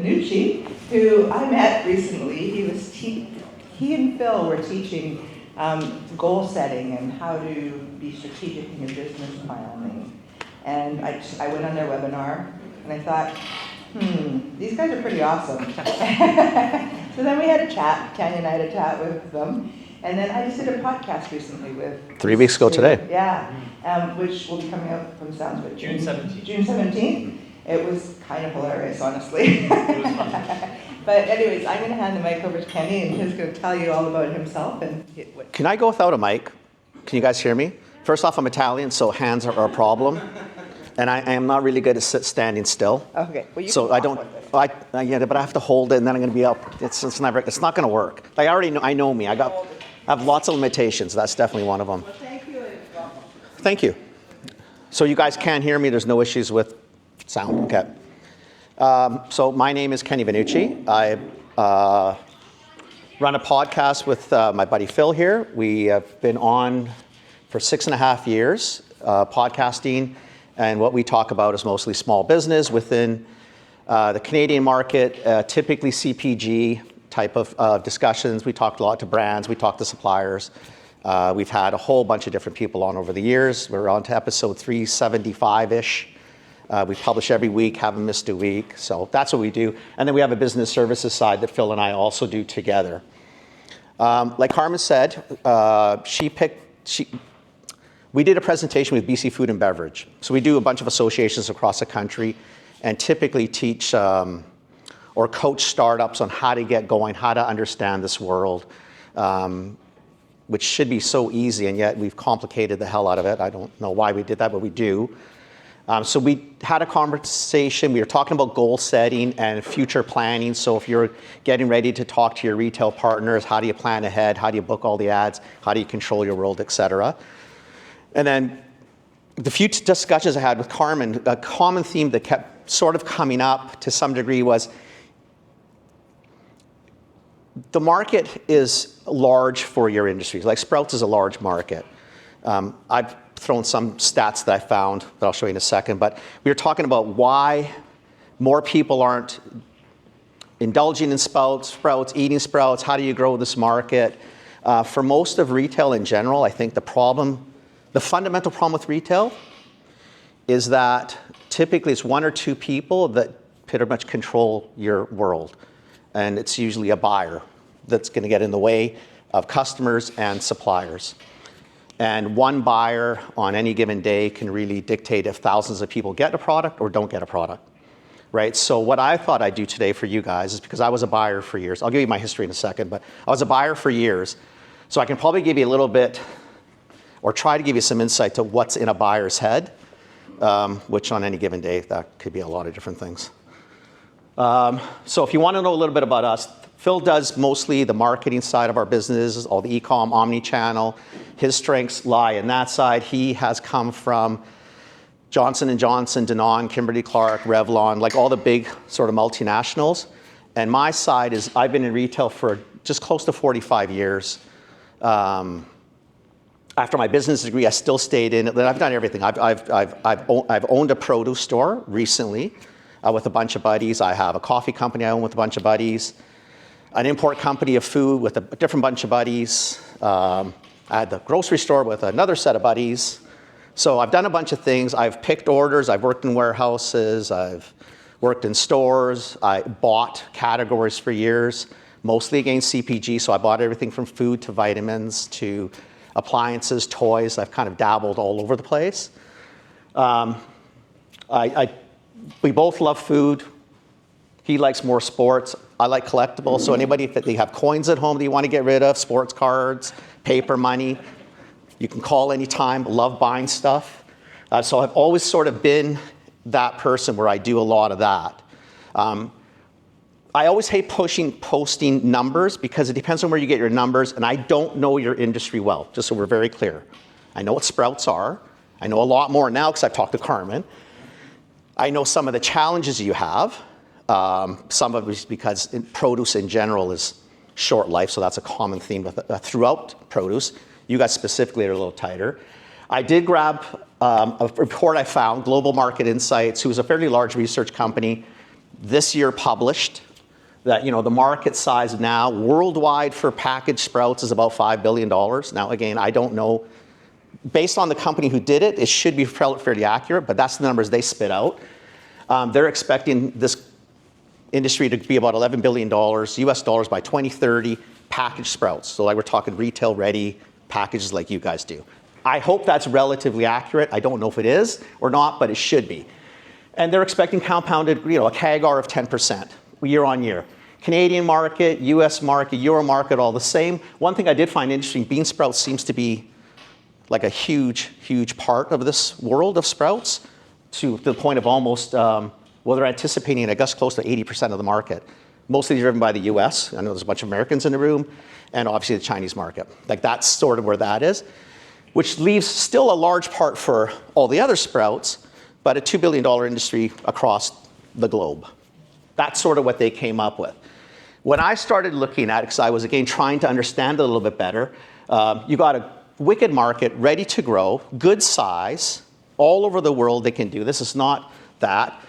Vannucci, who I met recently. He and Phil were teaching goal setting and how to be strategic in your business planning. And I went on their webinar and I thought, these guys are pretty awesome. So then we had a chat, Tanya and I had a chat with them. And then I just did a podcast recently with... 3 weeks ago today. Yeah, which will be coming out from sounds of it. June 17th. June 17th. It was kind of hilarious, honestly. It was fun. But anyways, I'm going to hand the mic over to Kenny, and he's going to tell you all about himself. And Can I go without a mic? Can you guys hear me? First off, I'm Italian, so hands are a problem. And I am not really good at standing still. Okay, well, you so can I don't. Yeah, but I have to hold it, and then I'm going to be up. It's not going to work. Like, I already know. I know me. I have lots of limitations. That's definitely one of them. Well, thank you. Thank you. So you guys can hear me. There's no issues with sound. Okay. So my name is Kenny Vannucci. I run a podcast with my buddy Phil here. We have been on for 6.5 years podcasting. And what we talk about is mostly small business within the Canadian market, typically CPG type of discussions. We talked a lot to brands, we talked to suppliers. We've had a whole bunch of different people on over the years. We're on to episode 375-ish. We publish every week, haven't missed a week. So that's what we do. And then we have a business services side that Phil and I also do together. Like Carmen said, we did a presentation with BC Food and Beverage. So we do a bunch of associations across the country and typically teach or coach startups on how to get going, how to understand this world, which should be so easy, and yet we've complicated the hell out of it. I don't know why we did that, but we do. So we had a conversation. We were talking about goal setting and future planning. So if you're getting ready to talk to your retail partners, how do you plan ahead? How do you book all the ads? How do you control your world, et cetera? And then the few discussions I had with Carmen, a common theme that kept sort of coming up to some degree was the market is large for your industries. Like Sprouts is a large market. I've thrown some stats that I found that I'll show you in a second, but we were talking about why more people aren't indulging in sprouts, eating sprouts. How do you grow this market? For most of retail in general, I think the fundamental problem with retail is that typically it's one or two people that pretty much control your world. And it's usually a buyer that's going to get in the way of customers and suppliers. And one buyer on any given day can really dictate if thousands of people get a product or don't get a product, right? So what I thought I'd do today for you guys is, because I was a buyer for years, I'll give you my history in a second, but I was a buyer for years, so I can probably give you a little bit or try to give you some insight to what's in a buyer's head, which on any given day, that could be a lot of different things. So if you want to know a little bit about us, Phil does mostly the marketing side of our business, all the e-com, omni-channel. His strengths lie in that side. He has come from Johnson & Johnson, Danone, Kimberly-Clark, Revlon, like all the big sort of multinationals. And my side is I've been in retail for just close to 45 years. After my business degree, I still stayed in it. I've done everything. I've owned a produce store recently with a bunch of buddies. I have a coffee company I own with a bunch of buddies, an import company of food with a different bunch of buddies. I had the grocery store with another set of buddies. So I've done a bunch of things. I've picked orders. I've worked in warehouses. I've worked in stores. I bought categories for years, mostly against CPG. So I bought everything from food to vitamins to appliances, toys. I've kind of dabbled all over the place. We both love food. He likes more sports. I like collectibles. So anybody, if they have coins at home that you want to get rid of, sports cards, paper money, you can call anytime. Love buying stuff. So I've always sort of been that person where I do a lot of that. I always hate posting numbers because it depends on where you get your numbers, and I don't know your industry well, just so we're very clear. I know what Sprouts are. I know a lot more now because I've talked to Carmen. I know some of the challenges you have. Some of it is because produce in general is short life, so that's a common theme throughout produce. You guys specifically are a little tighter. I did grab a report I found, Global Market Insights, who's a fairly large research company, this year published that, the market size now worldwide for packaged sprouts is about $5 billion. Now, again, I don't know. Based on the company who did it, it should be fairly accurate, but that's the numbers they spit out. They're expecting this industry to be about $11 billion US dollars by 2030, packaged sprouts. So like we're talking retail ready packages like you guys do. I hope that's relatively accurate. I don't know if it is or not, but it should be. And they're expecting compounded, a CAGR of 10% year on year. Canadian market, US market, Euro market, all the same. One thing I did find interesting, bean sprouts seems to be like a huge, huge part of this world of sprouts to the point of almost, they're anticipating, I guess, close to 80% of the market. Mostly driven by the US. I know there's a bunch of Americans in the room, and obviously the Chinese market. Like that's sort of where that is, which leaves still a large part for all the other sprouts, but a $2 billion industry across the globe. That's sort of what they came up with. When I started looking at it, because I was again trying to understand it a little bit better, you got a wicked market ready to grow, good size, all over the world they can do this. It's not that.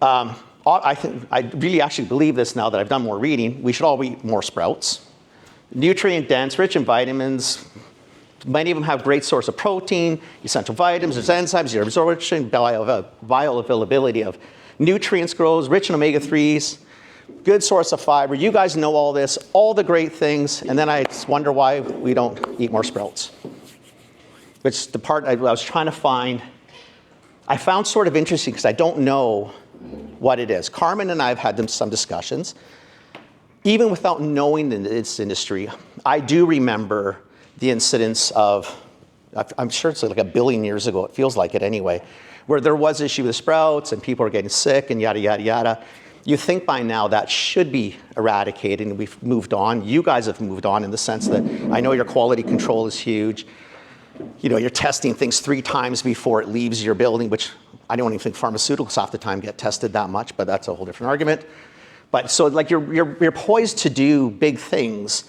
I really actually believe this now that I've done more reading. We should all eat more sprouts. Nutrient dense, rich in vitamins. Many of them have great source of protein, essential vitamins, there's enzymes, your absorption, bioavailability of nutrients grows, rich in omega-3s, good source of fiber. You guys know all this, all the great things, and then I just wonder why we don't eat more sprouts. Which the part I was trying to find, I found sort of interesting because I don't know what it is. Carmen and I have had some discussions. Even without knowing this industry, I do remember the incidents of, I'm sure it's like 1 billion years ago, it feels like it anyway, where there was issue with sprouts and people are getting sick and yada, yada, yada. You think by now that should be eradicated and we've moved on. You guys have moved on in the sense that I know your quality control is huge. You're testing things 3 times before it leaves your building, which I don't even think pharmaceuticals half the time get tested that much, but that's a whole different argument. But so like you're poised to do big things.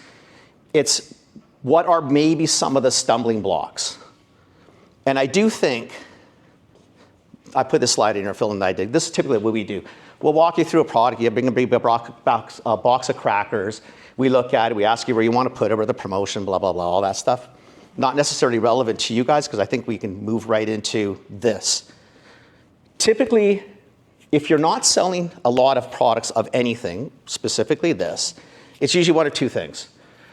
It's what are maybe some of the stumbling blocks? And I do think, I put this slide in here, Phil and I did. This is typically what we do. We'll walk you through a product. You bring a big box of crackers. We look at it. We ask you where you want to put it, or the promotion, blah, blah, blah, all that stuff. Not necessarily relevant to you guys, because I think we can move right into this. Typically, if you're not selling a lot of products of anything, specifically this, it's usually one of 2 things.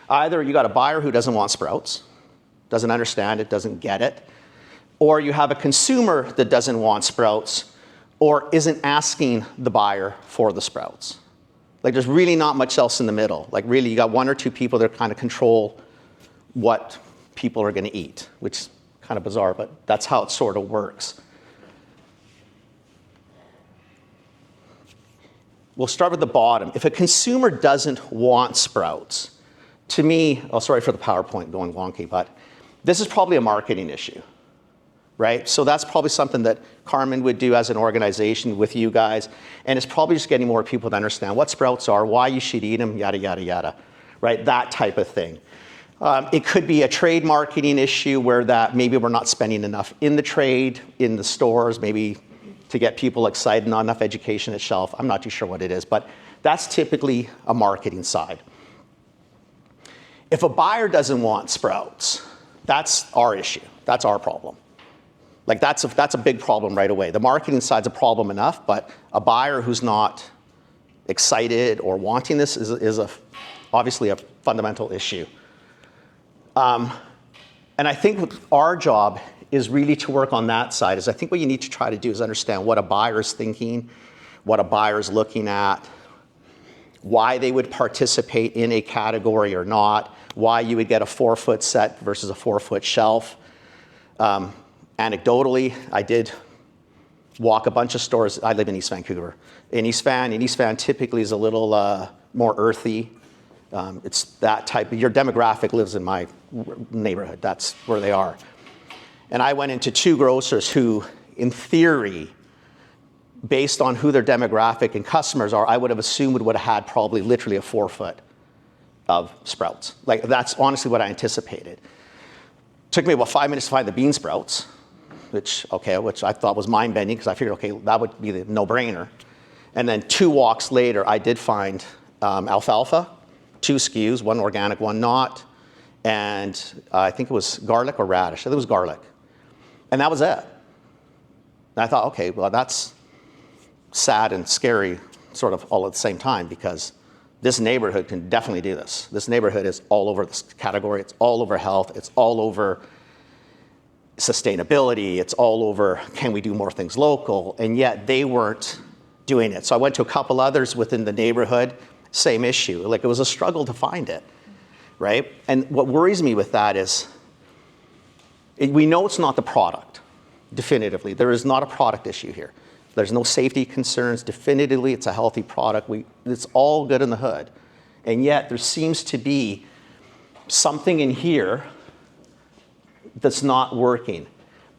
Either you got a buyer who doesn't want sprouts, doesn't understand it, doesn't get it, or you have a consumer that doesn't want sprouts or isn't asking the buyer for the sprouts. Like there's really not much else in the middle. Like really you got 1 or 2 people that kind of control what people are going to eat, which is kind of bizarre, but that's how it sort of works. We'll start with the bottom. If a consumer doesn't want sprouts, to me, sorry for the PowerPoint going wonky, but this is probably a marketing issue, right? So that's probably something that Carmen would do as an organization with you guys, and it's probably just getting more people to understand what sprouts are, why you should eat them, yada, yada, yada, right? That type of thing. It could be a trade marketing issue where that maybe we're not spending enough in the trade, in the stores, maybe to get people excited, not enough education at shelf. I'm not too sure what it is, but that's typically a marketing side. If a buyer doesn't want sprouts, that's our issue. That's our problem. Like that's a big problem right away. The marketing side's a problem enough, but a buyer who's not excited or wanting this is obviously a fundamental issue. And I think our job is really to work on that side. I think what you need to try to do is understand what a buyer is thinking, what a buyer is looking at, why they would participate in a category or not, why you would get a 4-foot set versus a 4-foot shelf. Anecdotally, I did walk a bunch of stores. I live in East Vancouver. In East Van typically is a little more earthy. It's that type. Your demographic lives in my neighborhood. That's where they are. And I went into 2 grocers who, in theory, based on who their demographic and customers are, I would have assumed would have had probably literally a 4-foot of sprouts. Like that's honestly what I anticipated. Took me about 5 minutes to find the bean sprouts, which I thought was mind-bending because I figured, okay, that would be the no-brainer. And then 2 walks later, I did find alfalfa, 2 SKUs, one organic, one not, and I think it was garlic or radish. I think it was garlic. And that was it. And I thought, okay, well, that's sad and scary sort of all at the same time, because this neighborhood can definitely do this. This neighborhood is all over this category. It's all over health. It's all over sustainability. It's all over, can we do more things local? And yet they weren't doing it. So I went to a couple others within the neighborhood, same issue. Like, it was a struggle to find it, right? And what worries me with that is, we know it's not the product, definitively. There is not a product issue here. There's no safety concerns. Definitively, it's a healthy product. It's all good in the hood. And yet there seems to be something in here that's not working.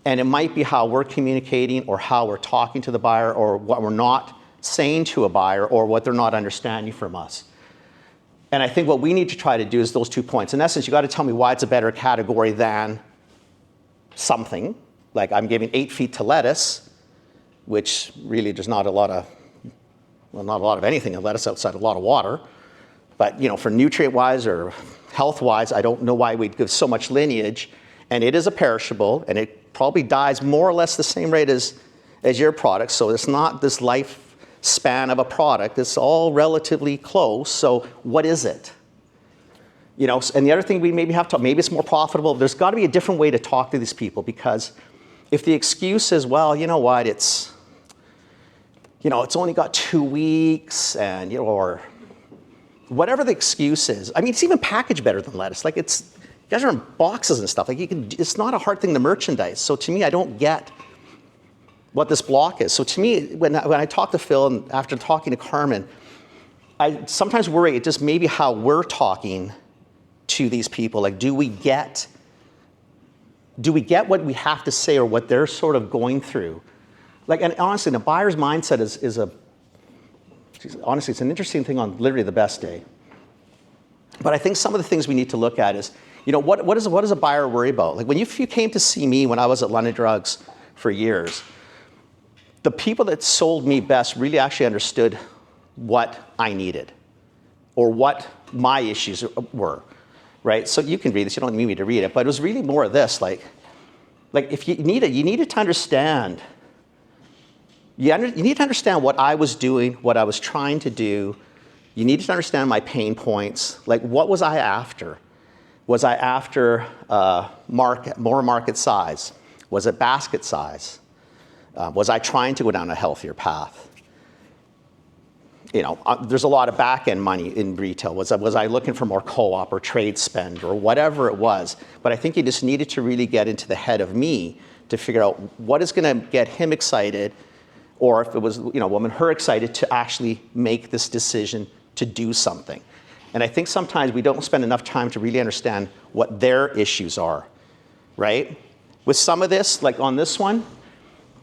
And it might be how we're communicating, or how we're talking to the buyer, or what we're not saying to a buyer, or what they're not understanding from us. And I think what we need to try to do is those 2 points. In essence, you got to tell me why it's a better category than something. Like, I'm giving 8 feet to lettuce, which really there's not a lot of, well, not a lot of anything in lettuce outside a lot of water. But, you know, for nutrient-wise or health-wise, I don't know why we'd give so much lineage. And it is a perishable, and it probably dies more or less the same rate as your product. So it's not this lifespan of a product. It's all relatively close. So what is it? You know, and the other thing we maybe have to, maybe it's more profitable. There's got to be a different way to talk to these people, because if the excuse is, well, you know what, it's only got 2 weeks, and, you know, or whatever the excuse is. I mean, it's even packaged better than lettuce. Like, you guys are in boxes and stuff. Like, it's not a hard thing to merchandise. So to me, I don't get what this block is. So to me, when I talk to Phil, and after talking to Carmen, I sometimes worry it just maybe how we're talking to these people. Like, do we get what we have to say, or what they're sort of going through? Like, and honestly, the buyer's mindset honestly, it's an interesting thing on literally the best day. But I think some of the things we need to look at is, you know, what does a buyer worry about? Like, when you came to see me when I was at London Drugs for years, the people that sold me best really actually understood what I needed, or what my issues were, right? So you can read this, you don't need me to read it, but it was really more of this, like if you needed to understand, you need to understand what I was doing, what I was trying to do. You needed to understand my pain points. Like, what was I after? Was I after more market size? Was it basket size? Was I trying to go down a healthier path? You know, there's a lot of back-end money in retail. Was I looking for more co-op or trade spend or whatever it was? But I think you just needed to really get into the head of me to figure out what is going to get him excited, or if it was, you know, woman, her excited to actually make this decision to do something. And I think sometimes we don't spend enough time to really understand what their issues are, right? With some of this, like on this one,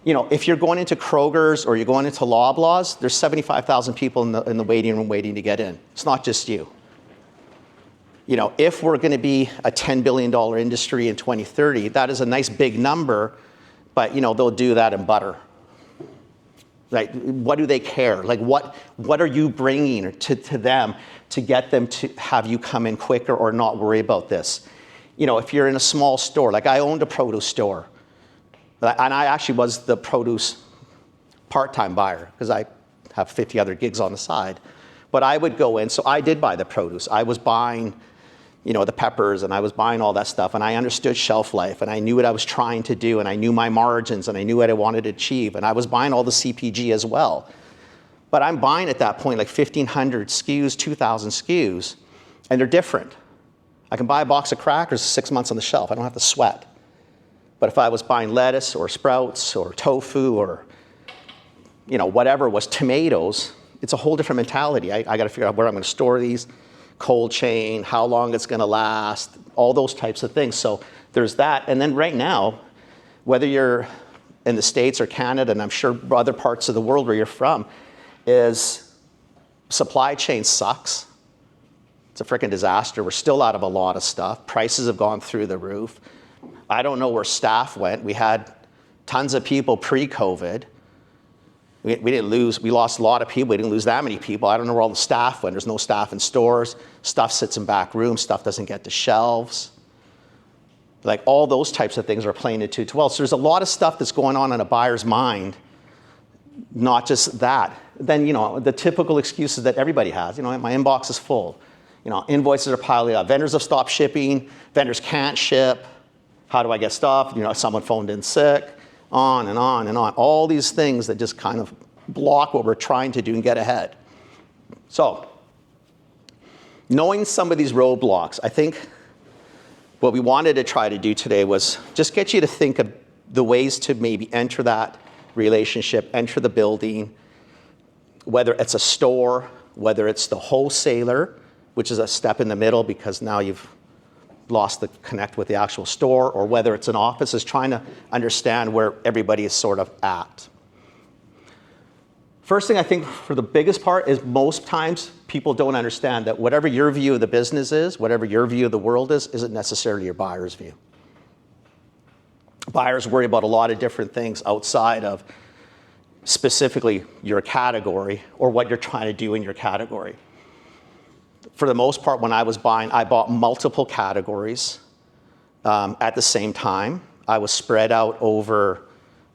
you know, if you're going into Kroger's or you're going into Loblaws, there's 75,000 people in the waiting room waiting to get in. It's not just you. You know, if we're going to be a $10 billion industry in 2030, that is a nice big number, but, you know, they'll do that in butter. Right? What do they care? Like, what are you bringing to them to get them to have you come in quicker or not worry about this? You know, if you're in a small store, like I owned a produce store, and I actually was the produce part-time buyer because I have 50 other gigs on the side. But I would go in, so I did buy the produce. I was buying, you know, the peppers, and I was buying all that stuff, and I understood shelf life, and I knew what I was trying to do, and I knew my margins, and I knew what I wanted to achieve, and I was buying all the CPG as well. But I'm buying at that point like 1,500 SKUs, 2,000 SKUs, and they're different. I can buy a box of crackers 6 months on the shelf. I don't have to sweat. But if I was buying lettuce or sprouts or tofu or, you know, whatever it was, tomatoes, it's a whole different mentality. I got to figure out where I'm going to store these, cold chain, how long it's going to last, all those types of things. So there's that. And then right now, whether you're in the States or Canada, and I'm sure other parts of the world where you're from, is supply chain sucks. It's a freaking disaster. We're still out of a lot of stuff. Prices have gone through the roof. I don't know where staff went. We had tons of people pre-COVID. We didn't lose, we lost a lot of people. We didn't lose that many people. I don't know where all the staff went. There's no staff in stores. Stuff sits in back rooms. Stuff doesn't get to shelves. Like all those types of things are playing into it as well. So there's a lot of stuff that's going on in a buyer's mind, not just that. Then, the typical excuses that everybody has. My inbox is full. Invoices are piling up. Vendors have stopped shipping. Vendors can't ship. How do I get stuff? Someone phoned in sick. On and on and on. All these things that just kind of block what we're trying to do and get ahead. So, knowing some of these roadblocks, I think what we wanted to try to do today was just get you to think of the ways to maybe enter that relationship, enter the building, whether it's a store, whether it's the wholesaler, which is a step in the middle because now you've lost the connect with the actual store, or whether it's an office, is trying to understand where everybody is sort of at. First thing I think for the biggest part is most times people don't understand that whatever your view of the business is, whatever your view of the world is, isn't necessarily your buyer's view. Buyers worry about a lot of different things outside of specifically your category or what you're trying to do in your category. For the most part, when I was buying, I bought multiple categories at the same time. I was spread out over,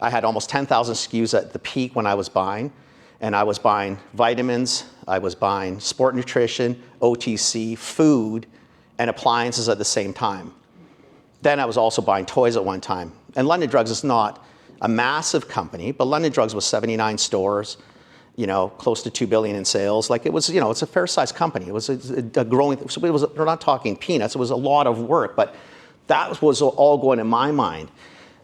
I had almost 10,000 SKUs at the peak when I was buying. And I was buying vitamins, I was buying sport nutrition, OTC, food, and appliances at the same time. Then I was also buying toys at one time. And London Drugs is not a massive company, but London Drugs was 79 stores, close to $2 billion in sales. Like it was, it's a fair-sized company. It was a growing, so we're not talking peanuts, it was a lot of work, but that was all going in my mind.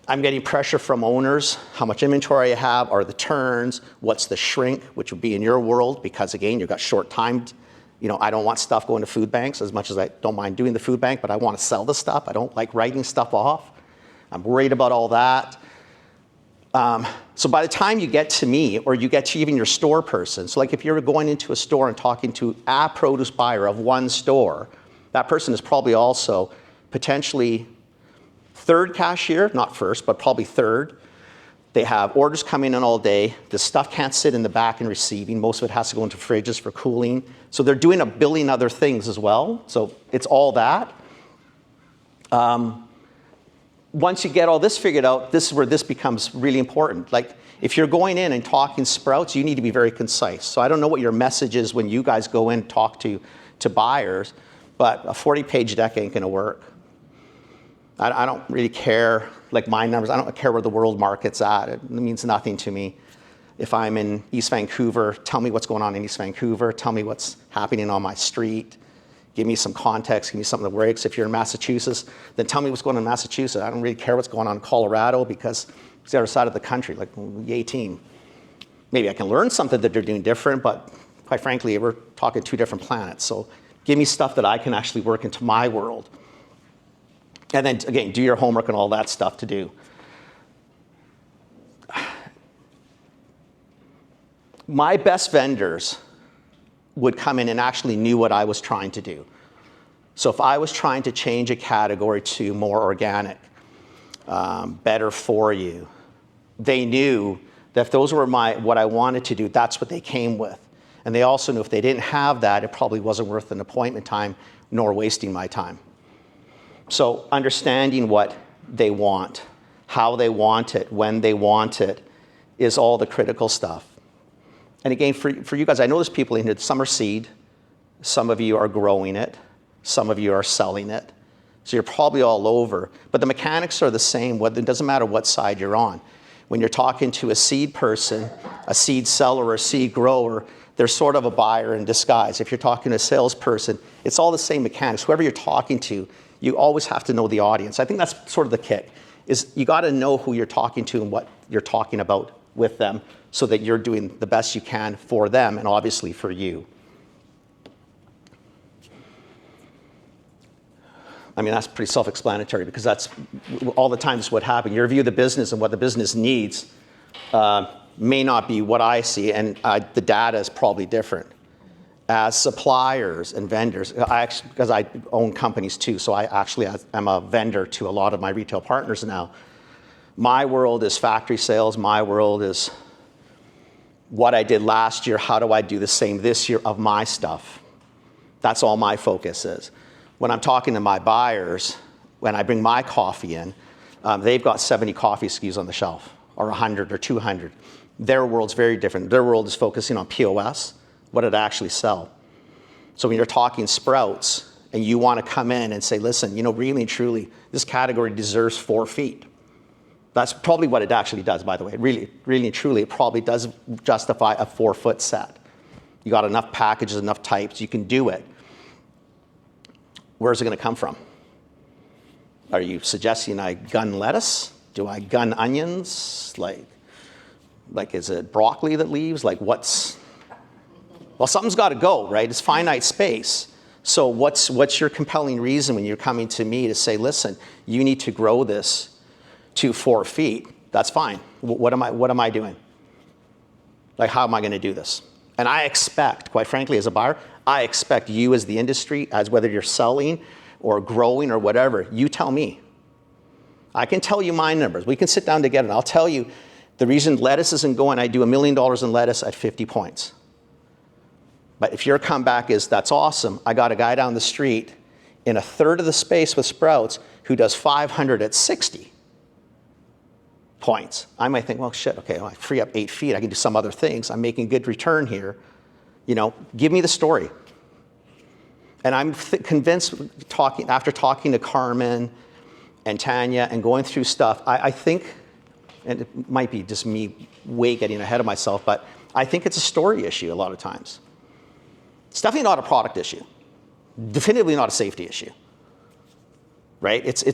I'm getting pressure from owners, how much inventory I have, are the turns, what's the shrink, which would be in your world, because again, you've got short-timed, I don't want stuff going to food banks as much as I don't mind doing the food bank, but I want to sell the stuff. I don't like writing stuff off. I'm worried about all that. So by the time you get to me, or you get to even your store person, so like if you're going into a store and talking to a produce buyer of one store, that person is probably also potentially third cashier, not first, but probably third. They have orders coming in all day. The stuff can't sit in the back and receiving. Most of it has to go into fridges for cooling. So they're doing a billion other things as well. So it's all that. Once you get all this figured out, this is where this becomes really important. Like if you're going in and talking Sprouts, you need to be very concise. So I don't know what your message is when you guys go in and talk to buyers, but a 40-page deck ain't gonna work. I don't really care, like my numbers, I don't care where the world market's at. It means nothing to me. If I'm in East Vancouver, tell me what's going on in East Vancouver. Tell me what's happening on my street. Give me some context, give me something that works. If you're in Massachusetts, then tell me what's going on in Massachusetts. I don't really care what's going on in Colorado because it's the other side of the country, like yay team. Maybe I can learn something that they're doing different, but quite frankly, we're talking two different planets. So give me stuff that I can actually work into my world. And then again, do your homework and all that stuff to do. My best vendors would come in and actually knew what I was trying to do. So if I was trying to change a category to more organic, better for you, they knew that if those were what I wanted to do, that's what they came with. And they also knew if they didn't have that, it probably wasn't worth an appointment time nor wasting my time. So understanding what they want, how they want it, when they want it, is all the critical stuff. And again, for you guys, I know there's people in here, some are seed, some of you are growing it, some of you are selling it. So you're probably all over. But the mechanics are the same, it doesn't matter what side you're on. When you're talking to a seed person, a seed seller, or a seed grower, they're sort of a buyer in disguise. If you're talking to a salesperson, it's all the same mechanics. Whoever you're talking to, you always have to know the audience. I think that's sort of the kick, is you got to know who you're talking to and what you're talking about with them so that you're doing the best you can for them and obviously for you. I mean, that's pretty self-explanatory because that's all the time is what happened. Your view of the business and what the business needs may not be what I see, and the data is probably different. As suppliers and vendors, because I own companies too, so I actually am a vendor to a lot of my retail partners now. My world is factory sales. My world is what I did last year, how do I do the same this year of my stuff? That's all my focus is. When I'm talking to my buyers, when I bring my coffee in, they've got 70 coffee SKUs on the shelf, or 100 or 200. Their world's very different. Their world is focusing on POS, what did I actually sell? So when you're talking Sprouts, and you want to come in and say, listen, really and truly, this category deserves 4 feet. That's probably what it actually does, by the way. Really and truly, it probably does justify a 4-foot set. You got enough packages, enough types, you can do it. Where's it going to come from? Are you suggesting I gun lettuce? Do I gun onions? Like is it broccoli that leaves? Well, something's got to go, right? It's finite space. So what's your compelling reason when you're coming to me to say, listen, you need to grow this to 4 feet? That's fine. What am I doing? How am I going to do this? And I expect, quite frankly, as a buyer, I expect you as the industry, as whether you're selling or growing or whatever, you tell me. I can tell you my numbers. We can sit down together and I'll tell you the reason lettuce isn't going, I do $1 million in lettuce at 50 points. But if your comeback is, that's awesome, I got a guy down the street in a third of the space with Sprouts who does 500 at 60 points. I might think, well, shit, okay, well, I free up 8 feet. I can do some other things. I'm making good return here. Give me the story. And I'm convinced, after talking to Carmen and Tanya and going through stuff, I think, and it might be just me way getting ahead of myself, but I think it's a story issue a lot of times. It's definitely not a product issue. Definitively not a safety issue. Right?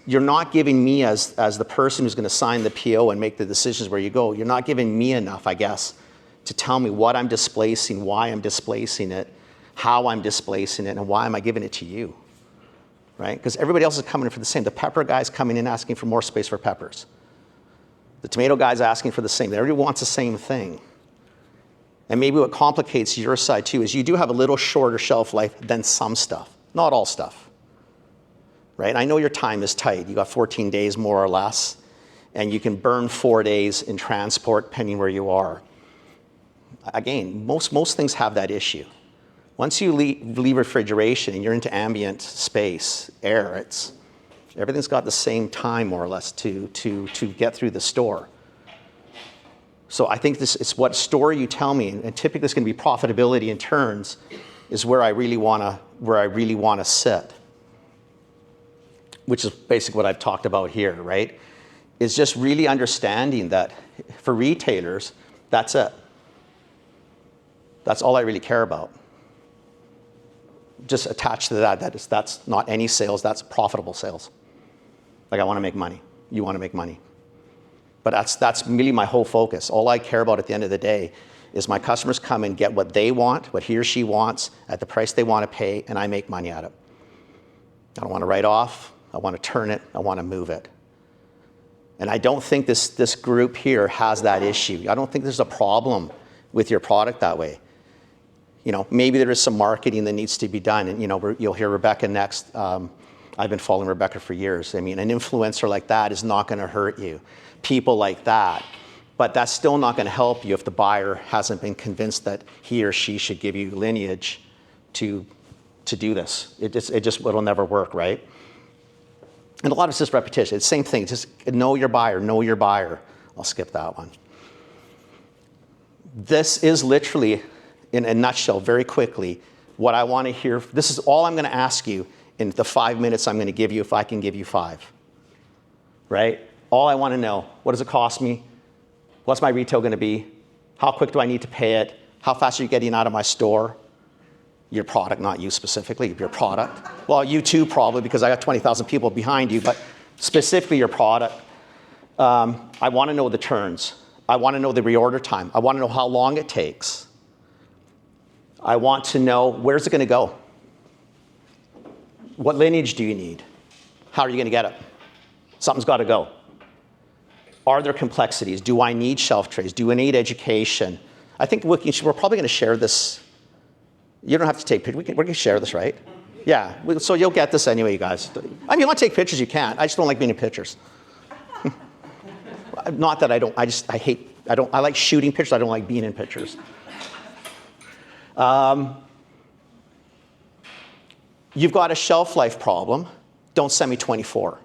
You're not giving me as the person who's going to sign the PO and make the decisions where you go, you're not giving me enough, I guess, to tell me what I'm displacing, why I'm displacing it, how I'm displacing it, and why am I giving it to you. Right? Because everybody else is coming in for the same. The pepper guy's coming in asking for more space for peppers. The tomato guy's asking for the same. Everybody wants the same thing. And maybe what complicates your side too is you do have a little shorter shelf life than some stuff, not all stuff. Right? I know your time is tight. You got 14 days more or less, and you can burn 4 days in transport depending where you are. Again, most things have that issue. Once you leave refrigeration and you're into ambient space, air, everything's got the same time more or less to get through the store. So I think it's what story you tell me, and typically it's going to be profitability in turns, is where I really want to sit. Which is basically what I've talked about here, right? Is just really understanding that for retailers, that's it. That's all I really care about. Just attached to that's not any sales, that's profitable sales. I want to make money. You want to make money. But that's really my whole focus. All I care about at the end of the day is my customers come and get what they want, what he or she wants, at the price they want to pay, and I make money at it. I don't want to write off. I want to turn it. I want to move it. And I don't think this group here has that issue. I don't think there's a problem with your product that way. Maybe there is some marketing that needs to be done. And, you'll hear Rebecca next. I've been following Rebecca for years. I mean, an influencer like that is not going to hurt you. People like that. But that's still not going to help you if the buyer hasn't been convinced that he or she should give you lineage to do this. It'll never work, right? And a lot of it's just repetition. It's the same thing. Just know your buyer, know your buyer. I'll skip that one. This is literally, in a nutshell, very quickly, what I want to hear. This is all I'm going to ask you in the 5 minutes I'm going to give you, if I can give you 5. Right? All I want to know, what does it cost me? What's my retail going to be? How quick do I need to pay it? How fast are you getting out of my store? Your product, not you specifically, your product. Well, you too probably, because I got 20,000 people behind you, but specifically your product. I want to know the turns. I want to know the reorder time. I want to know how long it takes. I want to know, where's it going to go? What lineage do you need? How are you going to get it? Something's got to go. Are there complexities? Do I need shelf trays? Do I need education? I think we're probably going to share this. You don't have to take pictures. We're going to share this, right? Yeah. So you'll get this anyway, you guys. I mean, you want to take pictures, you can. I just don't like being in pictures. Not that I don't. I hate I like shooting pictures. I don't like being in pictures. You've got a shelf life problem. Don't send me 24.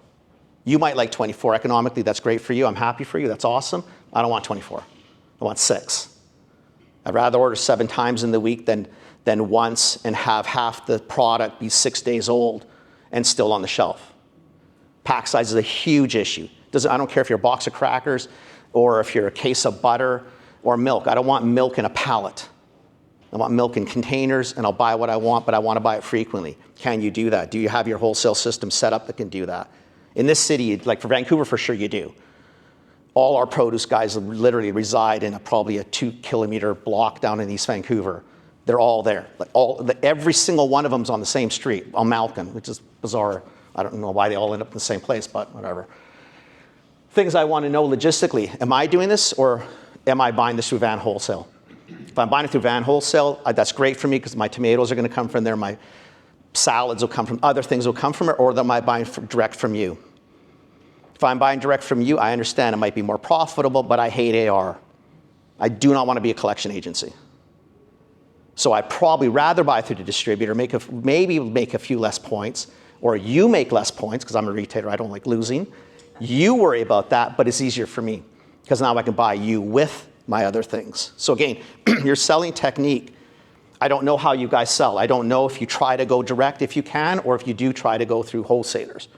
You might like 24. Economically, that's great for you. I'm happy for you. That's awesome. I don't want 24. I want 6. I'd rather order 7 times in the week than once and have half the product be 6 days old and still on the shelf. Pack size is a huge issue. I don't care if you're a box of crackers or if you're a case of butter or milk. I don't want milk in a pallet. I want milk in containers, and I'll buy what I want, but I want to buy it frequently. Can you do that? Do you have your wholesale system set up that can do that? In this city, like for Vancouver, for sure you do. All our produce guys literally reside in probably a 2-kilometer block down in East Vancouver. They're all there. Like every single one of them's on the same street, on Malcolm, which is bizarre. I don't know why they all end up in the same place, but whatever. Things I want to know logistically. Am I doing this, or am I buying this through Van Wholesale? If I'm buying it through Van Wholesale, that's great for me because my tomatoes are going to come from there, my salads will come from, other things will come from it, or am I buying direct from you? If I'm buying direct from you, I understand it might be more profitable, but I hate AR. I do not want to be a collection agency. So I'd probably rather buy through the distributor, maybe make a few less points, or you make less points, because I'm a retailer, I don't like losing. You worry about that, but it's easier for me, because now I can buy you with my other things. So again, your selling technique, I don't know how you guys sell. I don't know if you try to go direct if you can, or if you do try to go through wholesalers.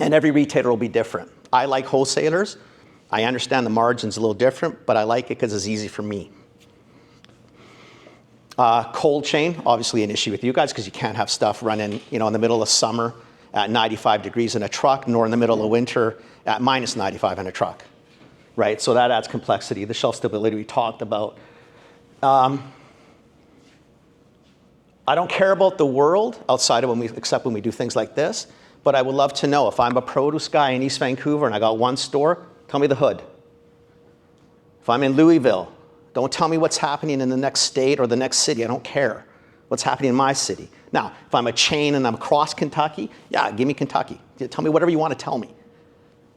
And every retailer will be different. I like wholesalers. I understand the margin's a little different, but I like it because it's easy for me. Cold chain, obviously an issue with you guys because you can't have stuff running, in the middle of summer at 95 degrees in a truck, nor in the middle of winter at minus 95 in a truck, right? So that adds complexity. The shelf stability we talked about. I don't care about the world outside of except when we do things like this, but I would love to know if I'm a produce guy in East Vancouver and I got one store, tell me the hood. If I'm in Louisville, don't tell me what's happening in the next state or the next city. I don't care what's happening in my city. Now, if I'm a chain and I'm across Kentucky, yeah, give me Kentucky. Tell me whatever you want to tell me.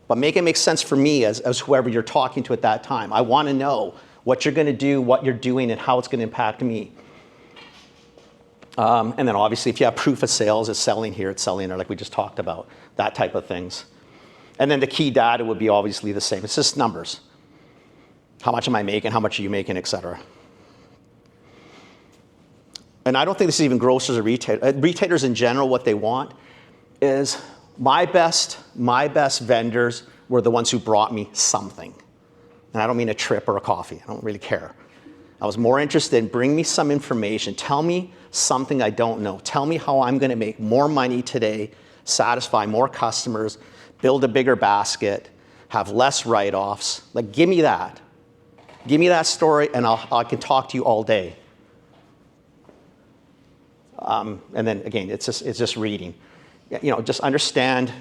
But make it make sense for me as whoever you're talking to at that time. I want to know what you're going to do, what you're doing, and how it's going to impact me. And then obviously, if you have proof of sales, it's selling here, it's selling there, like we just talked about, that type of things. And then the key data would be obviously the same. It's just numbers. How much am I making? How much are you making, et cetera? And I don't think this is even grocers or retailers. Retailers in general, what they want is my best vendors were the ones who brought me something. And I don't mean a trip or a coffee. I don't really care. I was more interested in bring me some information. Tell me something I don't know. Tell me how I'm going to make more money today, satisfy more customers, build a bigger basket, have less write-offs. Like, give me that. Give me that story, and I can talk to you all day. And then again, it's just reading. Just understand.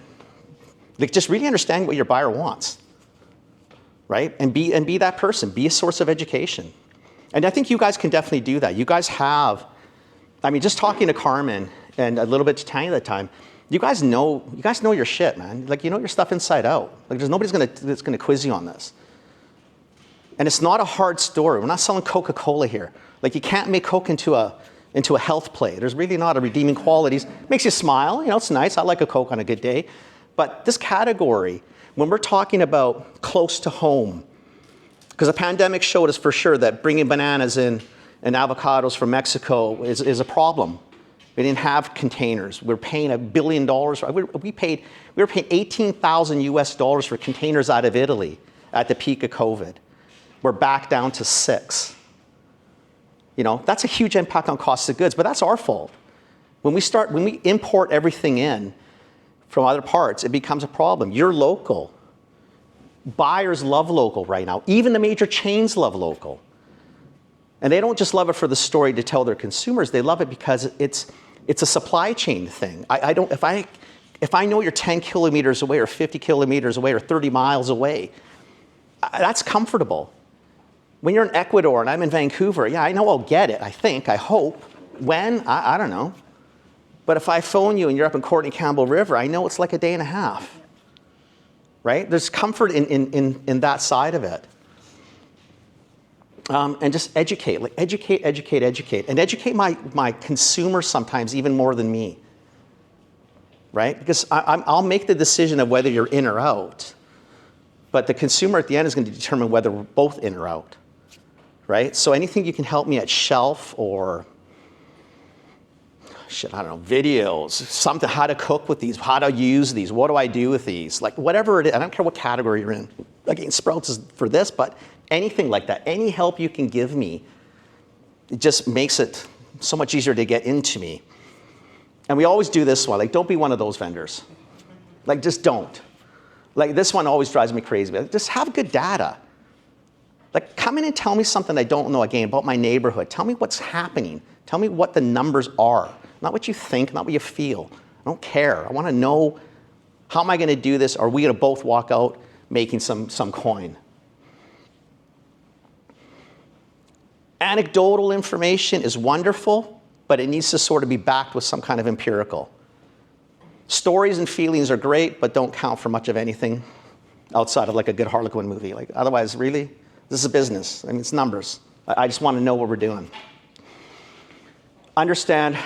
Just really understand what your buyer wants, right? And be that person. Be a source of education. And I think you guys can definitely do that. You guys have. Just talking to Carmen and a little bit to Tanya at the time, you guys know your shit, man. Like, you know your stuff inside out. Like, there's nobody's that's gonna quiz you on this. And it's not a hard story. We're not selling Coca-Cola here. Like, you can't make Coke into a health play. There's really not a redeeming qualities. Makes you smile. It's nice. I like a Coke on a good day. But this category, when we're talking about close to home, because the pandemic showed us for sure that bringing bananas in and avocados from Mexico is a problem. We didn't have containers. We were paying $1 billion. We were paying 18,000 US dollars for containers out of Italy at the peak of COVID. We're back down to 6. That's a huge impact on cost of goods, but that's our fault. When we import everything in from other parts, it becomes a problem. You're local. Buyers love local right now. Even the major chains love local. And they don't just love it for the story to tell their consumers. They love it because it's a supply chain thing. If I know you're 10 kilometers away or 50 kilometers away or 30 miles away, that's comfortable. When you're in Ecuador and I'm in Vancouver, yeah, I know I'll get it, I hope. When? I don't know. But if I phone you and you're up in Courtney Campbell River, I know it's like a day and a half. right? There's comfort in that side of it. And just educate, like educate, and educate my consumers sometimes even more than me, right? Because I'll make the decision of whether you're in or out, but the consumer at the end is going to determine whether we're both in or out, right? So anything you can help me at shelf or, I don't know, videos, something, how to cook with these, how to use these, what do I do with these? Like whatever it is, I don't care what category you're in. Again, Sprouts is for this, but anything like that, any help you can give me, it just makes it so much easier to get into me. And we always do this one, like don't be one of those vendors. Like just don't. Like this one always drives me crazy. Like, just have good data. Like come in and tell me something I don't know, again, about my neighborhood. Tell me what's happening. Tell me what the numbers are. Not what you think, not what you feel. I don't care. I want to know, how am I going to do this? Are we going to both walk out making some coin? Anecdotal information is wonderful, but it needs to sort of be backed with some kind of empirical. Stories and feelings are great, but don't count for much of anything outside of like a good Harlequin movie. Like otherwise, really, this is a business. I mean, it's numbers. I just want to know what we're doing. Understand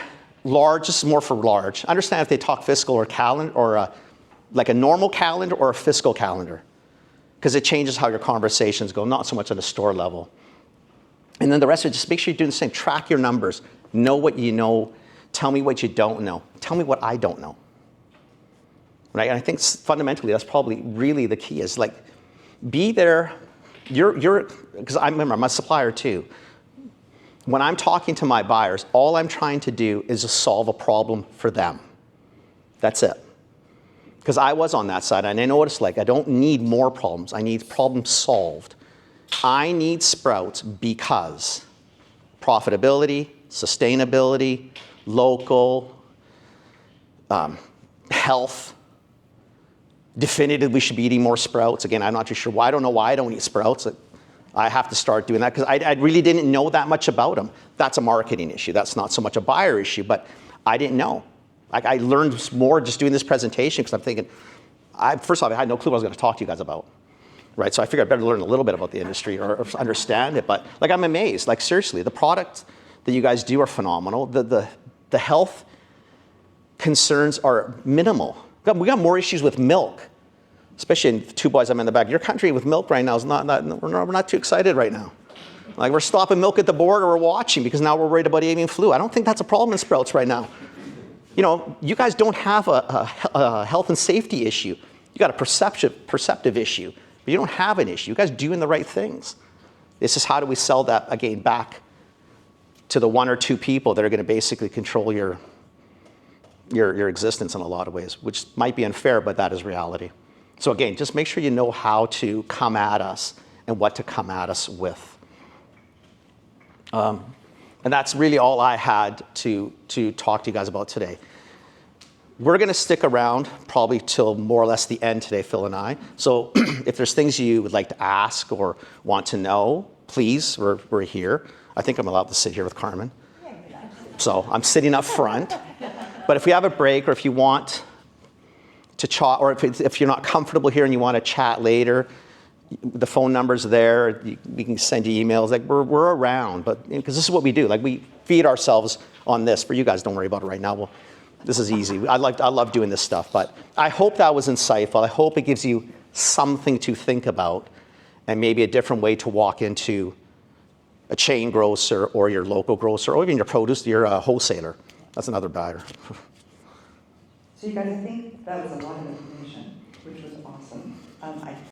large, this is more for large. Understand if they talk fiscal or calendar, or like a normal calendar or a fiscal calendar, because it changes how your conversations go, not so much at a store level. And then the rest of it, just make sure you're doing the same. Track your numbers. Know what you know. Tell me what you don't know. Tell me what I don't know. Right? And I think fundamentally that's probably really the key is like, be there. Because I remember I'm a supplier too. When I'm talking to my buyers, all I'm trying to do is just solve a problem for them. That's it. Because I was on that side and I know what it's like. I don't need more problems. I need problems solved. I need Sprouts because profitability, sustainability, local, health. Definitively, we should be eating more Sprouts. Again, I'm not too sure why. I don't know why I don't eat Sprouts. I have to start doing that because I really didn't know that much about them. That's a marketing issue. That's not so much a buyer issue, but I didn't know. Like I learned more just doing this presentation because I'm thinking, first off, I had no clue what I was going to talk to you guys about. Right, so I figured I'd better learn a little bit about the industry or understand it. But like I'm amazed. Like seriously, the products that you guys do are phenomenal. The health concerns are minimal. We got more issues with milk, especially in two boys I'm in the back. Your country with milk right now is we're not too excited right now. Like we're stopping milk at the border, we're watching because now we're worried about avian flu. I don't think that's a problem in Sprouts right now. You know, you guys don't have a health and safety issue. You got a perceptive issue. But you don't have an issue. You guys are doing the right things. It's just how do we sell that, again, back to the one or two people that are going to basically control your existence in a lot of ways, which might be unfair, but that is reality. So again, just make sure you know how to come at us and what to come at us with. And that's really all I had to talk to you guys about today. We're going to stick around probably till more or less the end today, Phil and I. So if there's things you would like to ask or want to know, please, we're here. I think I'm allowed to sit here with Carmen. So I'm sitting up front. But if we have a break or if you want to chat, or if you're not comfortable here and you want to chat later, the phone number's there. We can send you emails. Like we're around, but because this is what we do. Like we feed ourselves on this. For you guys, don't worry about it right now. This is easy. I love doing this stuff, but I hope that was insightful. I hope it gives you something to think about and maybe a different way to walk into a chain grocer or your local grocer or even your produce, your wholesaler. That's another buyer. So you guys, I think that was a lot of information, which was awesome. I